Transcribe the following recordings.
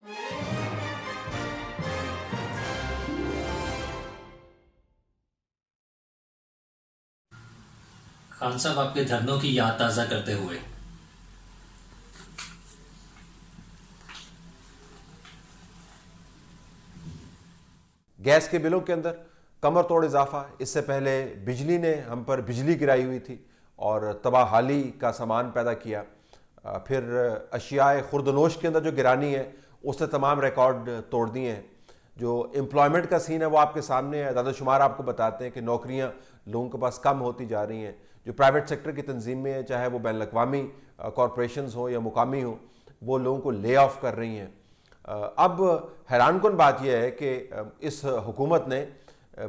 खान साहब, आपके धरनों की याद ताज़ा करते हुए गैस के बिलों के अंदर कमर तोड़ इजाफा। इससे पहले बिजली ने हम पर बिजली गिराई हुई थी और तबाहाली का सामान पैदा किया। फिर अशियाए खुर्दनोश के अंदर जो गिरानी है उसने तमाम रिकॉर्ड तोड़ दिए हैं। जो एम्प्लॉयमेंट का सीन है वो आपके सामने है। दादाशुमार आपको बताते हैं कि नौकरियां लोगों के पास कम होती जा रही हैं। जो प्राइवेट सेक्टर की तंजीमें हैं, चाहे वो बैन अवी कॉरपोरेशंस हो या मुकामी हो, वो लोगों को ले ऑफ कर रही हैं। अब हैरानकुन बात यह है कि इस हुकूमत ने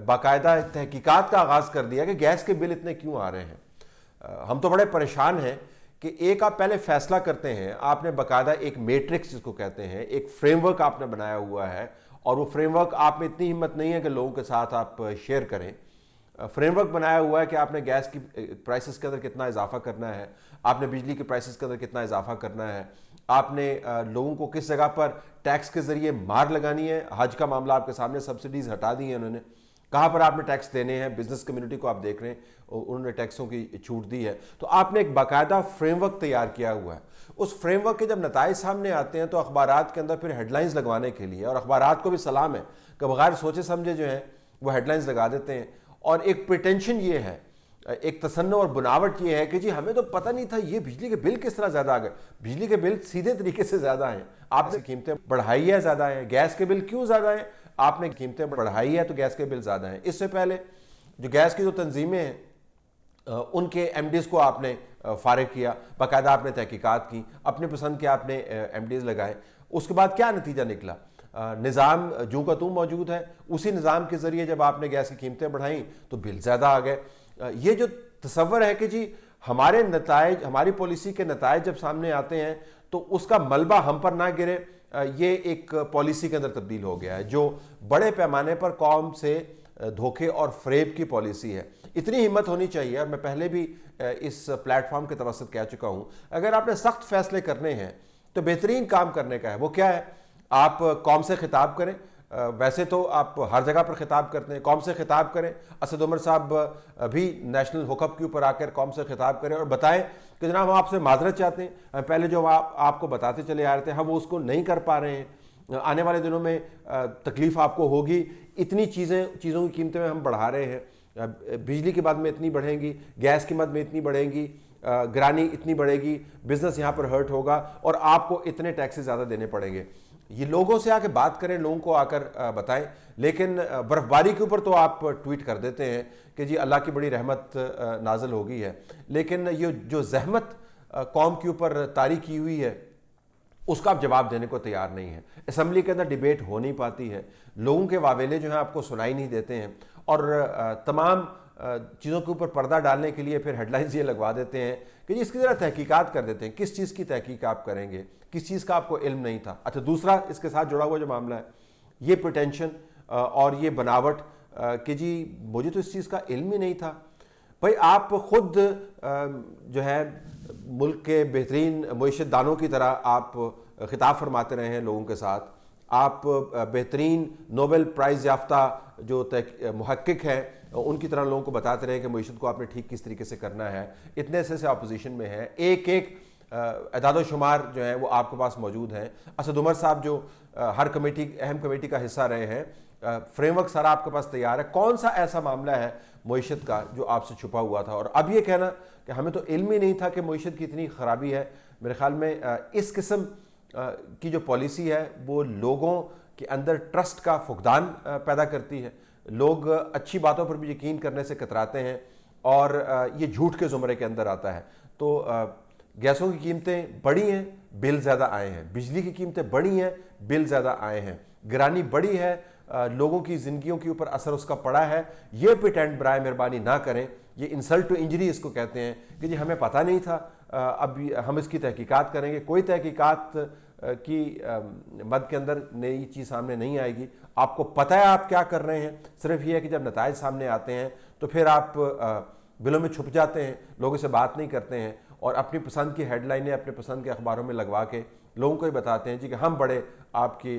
बाकायदा तहकीकात का आगाज़ कर दिया कि गैस के बिल इतने क्यों आ रहे हैं। हम तो बड़े परेशान हैं कि एक आप पहले फैसला करते हैं, आपने बाकायदा एक मैट्रिक्स जिसको कहते हैं, एक फ्रेमवर्क आपने बनाया हुआ है और वो फ्रेमवर्क आप में इतनी हिम्मत नहीं है कि लोगों के साथ आप शेयर करें। फ्रेमवर्क बनाया हुआ है कि आपने गैस की प्राइसेस के अंदर कितना इजाफा करना है, आपने बिजली के प्राइसेस के अंदर कितना इजाफा करना है, आपने लोगों को किस जगह पर टैक्स के जरिए मार लगानी है। हज का मामला आपके सामने, सब्सिडीज हटा दी हैं उन्होंने, कहाँ पर आपने टैक्स देने हैं। बिजनेस कम्युनिटी को आप देख रहे हैं, उन्होंने टैक्सों की छूट दी है। तो आपने एक बाकायदा फ्रेमवर्क तैयार किया हुआ है। उस फ्रेमवर्क के जब नताइज सामने आते हैं तो अखबारात के अंदर फिर हेडलाइंस लगवाने के लिए, और अखबारात को भी सलाम है कि बगैर सोचे समझे जो है वो हेडलाइंस लगा देते हैं। और एक प्रिटेंशन ये है, एक तसन्नो और बनावट ये है कि जी हमें तो पता नहीं था ये बिजली के बिल किस तरह ज़्यादा आ गए। बिजली के बिल सीधे तरीके से ज़्यादा हैं, आपने कीमतें बढ़ाई है, ज़्यादा हैं। गैस के बिल क्यों ज़्यादा हैं? आपने कीमतें बढ़ाई है तो गैस के बिल ज़्यादा हैं। इससे पहले जो गैस की जो तंजीमें हैं उनके एमडीज़ को आपने फारिग किया, बाकायदा आपने तहकीकात की, अपने पसंद के आपने एमडीज़ लगाए। उसके बाद क्या नतीजा निकला? निज़ाम जूं का तूं मौजूद है, उसी निज़ाम के ज़रिए जब आपने गैस की कीमतें बढ़ाई तो बिल ज़्यादा आ गए। ये जो तसव्वुर है कि जी हमारे नताइज, हमारी पॉलिसी के नताइज जब सामने आते हैं तो उसका मलबा हम पर ना गिरे, ये एक पॉलिसी के अंदर तब्दील हो गया है जो बड़े पैमाने पर कौम से धोखे और फ्रेब की पॉलिसी है। इतनी हिम्मत होनी चाहिए, और मैं पहले भी इस प्लेटफॉर्म के तवसत कह चुका हूँ, अगर आपने सख्त फैसले करने हैं तो बेहतरीन काम करने का है। वो क्या है? आप कौम से खिताब करें। वैसे तो आप हर जगह पर खिताब करते हैं, कौम से खिताब करें। असद उमर साहब भी नेशनल हुकअप के ऊपर आकर कौम से खिताब करें और बताएं कि जनाब हम आपसे माजरत चाहते हैं, पहले जो आपको बताते चले आ रहे थे हम वो उसको नहीं कर पा रहे हैं, आने वाले दिनों में तकलीफ आपको होगी, इतनी चीज़ों की कीमतें हम बढ़ा रहे हैं, बिजली की मद में इतनी बढ़ेंगी, गैस की मद में इतनी बढ़ेंगी, गिरानी इतनी बढ़ेगी, बिजनेस यहाँ पर हर्ट होगा और आपको इतने टैक्सेस ज़्यादा देने पड़ेंगे। ये लोगों से आके बात करें, लोगों को आकर बताएं। लेकिन बर्फबारी के ऊपर तो आप ट्वीट कर देते हैं कि जी अल्लाह की बड़ी रहमत नाजिल हो गई है, लेकिन ये जो जहमत कौम के ऊपर तारी की हुई है उसका आप जवाब देने को तैयार नहीं है। असम्बली के अंदर डिबेट हो नहीं पाती है, लोगों के वावेले जो हैं आपको सुनाई नहीं देते हैं, और तमाम चीज़ों के ऊपर पर्दा डालने के लिए फिर हेडलाइंस ये लगवा देते हैं कि जी इसकी ज़रा तहकीकात कर देते हैं। किस चीज़ की तहकीक आप करेंगे? किस चीज़ का आपको इल्म नहीं था? अच्छा, दूसरा इसके साथ जुड़ा हुआ जो मामला है ये प्रिटेंशन और ये बनावट कि जी मुझे तो इस चीज़ का इल्म ही नहीं था। भाई आप खुद जो है मुल्क के बेहतरीन मईशत दानों की तरह आप खिताब फरमाते रहे हैं लोगों के साथ। आप बेहतरीन नोबेल प्राइज़ याफ्ता जो मुहक्किक हैं उनकी तरह लोगों को बताते रहे कि मईशत को आपने ठीक किस तरीके से करना है। इतने से अपोजिशन में है, एक एक अदाद शुमार जो है वो आपके पास मौजूद हैं। असद उमर साहब जो हर कमेटी, अहम कमेटी का हिस्सा रहे हैं, फ्रेमवर्क सारा आपके पास तैयार है। कौन सा ऐसा मामला है मईशत का जो आपसे छुपा हुआ था? और अब ये कहना कि हमें तो इल्म ही नहीं था कि मईशत की इतनी ख़राबी है, मेरे ख्याल में इस किस्म की जो पॉलिसी है वो लोगों के अंदर ट्रस्ट का फुकदान पैदा करती है। लोग अच्छी बातों पर भी यकीन करने से कतराते हैं और ये झूठ के ज़ुमरे के अंदर आता है। तो गैसों की कीमतें बढ़ी हैं, बिल ज़्यादा आए हैं। बिजली की कीमतें बढ़ी हैं, बिल ज़्यादा आए हैं। गिरानी बढ़ी है, लोगों की ज़िंदगियों के ऊपर असर उसका पड़ा है। ये प्रिटेंड बराए मेहरबानी ना करें, ये इंसल्ट टू इंजरी इसको कहते हैं कि जी हमें पता नहीं था, अब हम इसकी तहकीकात करेंगे। कोई तहकीकात की मद के अंदर नई चीज़ सामने नहीं आएगी। आपको पता है आप क्या कर रहे हैं, सिर्फ ये है कि जब नताइज सामने आते हैं तो फिर आप बिलों में छुप जाते हैं, लोगों से बात नहीं करते हैं और अपनी पसंद की हेडलाइनें अपने पसंद के अखबारों में लगवा के लोगों को ही बताते हैं जी कि हम बड़े आपकी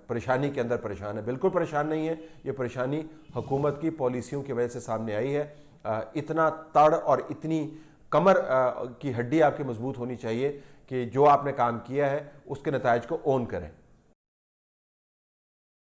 परेशानी के अंदर परेशान है। बिल्कुल परेशान नहीं है, ये परेशानी हुकूमत की पॉलिसियों की वजह से सामने आई है। इतना तड़ और इतनी कमर की हड्डी आपकी मजबूत होनी चाहिए कि जो आपने काम किया है उसके नतायज को ओन करें।